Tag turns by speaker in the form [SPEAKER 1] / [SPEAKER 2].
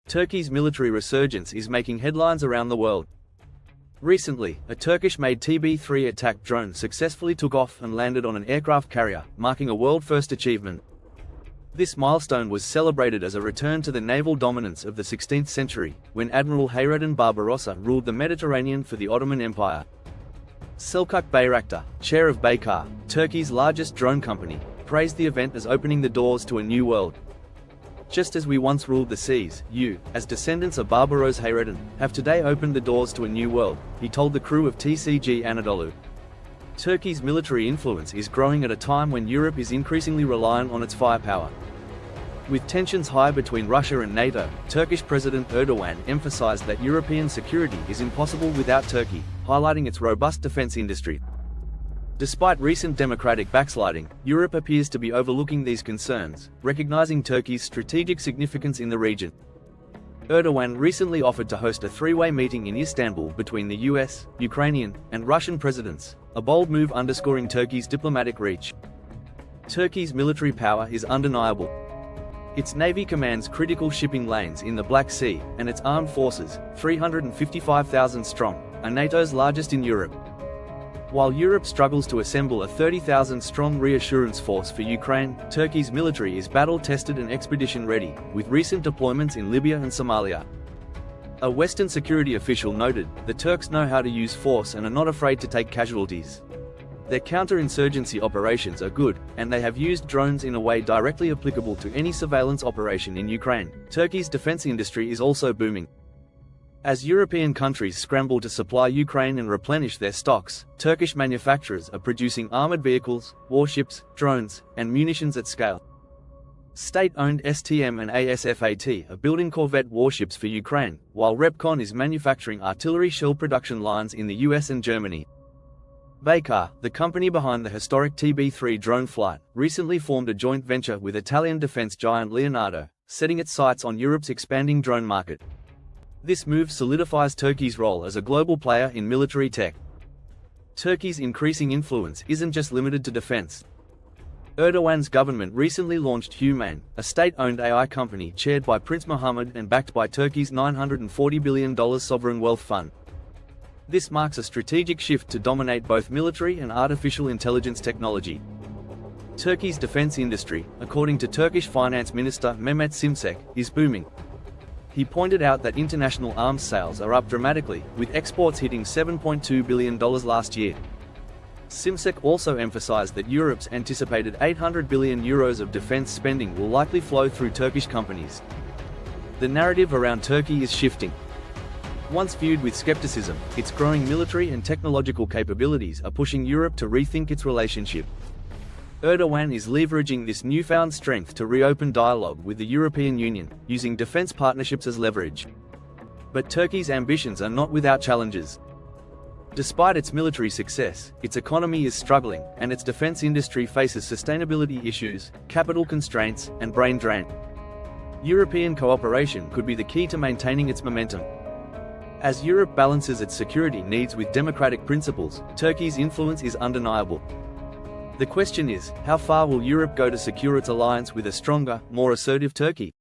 [SPEAKER 1] Turkey's military resurgence is making headlines around the world. Recently, a Turkish-made TB3 attack drone successfully took off and landed on an aircraft carrier, marking a world-first achievement. This milestone was celebrated as a return to the naval dominance of the 16th century, when Admiral Hayreddin Barbarossa ruled the Mediterranean for the Ottoman Empire. Selçuk Bayraktar, chair of Baykar, Turkey's largest drone company, praised the event as opening the doors to a new world. Just as we once ruled the seas, you, as descendants of Barbaros Hayreddin, have today opened the doors to a new world, he told the crew of TCG Anadolu. Turkey's military influence is growing at a time when Europe is increasingly reliant on its firepower. With tensions high between Russia and NATO, Turkish President Erdoğan emphasized that European security is impossible without Turkey, highlighting its robust defense industry. Despite recent democratic backsliding, Europe appears to be overlooking these concerns, recognizing Turkey's strategic significance in the region. Erdoğan recently offered to host a three-way meeting in Istanbul between the US, Ukrainian, and Russian presidents, a bold move underscoring Turkey's diplomatic reach. Turkey's military power is undeniable. Its navy commands critical shipping lanes in the Black Sea, and its armed forces, 355,000 strong, are NATO's largest in Europe. While Europe struggles to assemble a 30,000-strong reassurance force for Ukraine, Turkey's military is battle-tested and expedition-ready, with recent deployments in Libya and Somalia. A Western security official noted, "The Turks know how to use force and are not afraid to take casualties. Their counter-insurgency operations are good, and they have used drones in a way directly applicable to any surveillance operation in Ukraine." Turkey's defense industry is also booming. As European countries scramble to supply Ukraine and replenish their stocks, Turkish manufacturers are producing armored vehicles, warships, drones, and munitions at scale. State-owned STM and ASFAT are building corvette warships for Ukraine, while Repkon is manufacturing artillery shell production lines in the US and Germany. Baykar, the company behind the historic TB3 drone flight, recently formed a joint venture with Italian defense giant Leonardo, setting its sights on Europe's expanding drone market. This move solidifies Turkey's role as a global player in military tech. Turkey's increasing influence isn't just limited to defense. Erdoğan's government recently launched Humane, a state-owned AI company chaired by Prince Mohammed and backed by Turkey's $940 billion sovereign wealth fund. This marks a strategic shift to dominate both military and artificial intelligence technology. Turkey's defense industry, according to Turkish Finance Minister Mehmet Şimşek, is booming. He pointed out that international arms sales are up dramatically, with exports hitting $7.2 billion last year. Şimşek also emphasized that Europe's anticipated €800 billion of defense spending will likely flow through Turkish companies. The narrative around Turkey is shifting. Once viewed with skepticism, its growing military and technological capabilities are pushing Europe to rethink its relationship. Erdoğan is leveraging this newfound strength to reopen dialogue with the European Union, using defense partnerships as leverage. But Turkey's ambitions are not without challenges. Despite its military success, its economy is struggling, and its defense industry faces sustainability issues, capital constraints, and brain drain. European cooperation could be the key to maintaining its momentum. As Europe balances its security needs with democratic principles, Turkey's influence is undeniable. The question is, how far will Europe go to secure its alliance with a stronger, more assertive Turkey?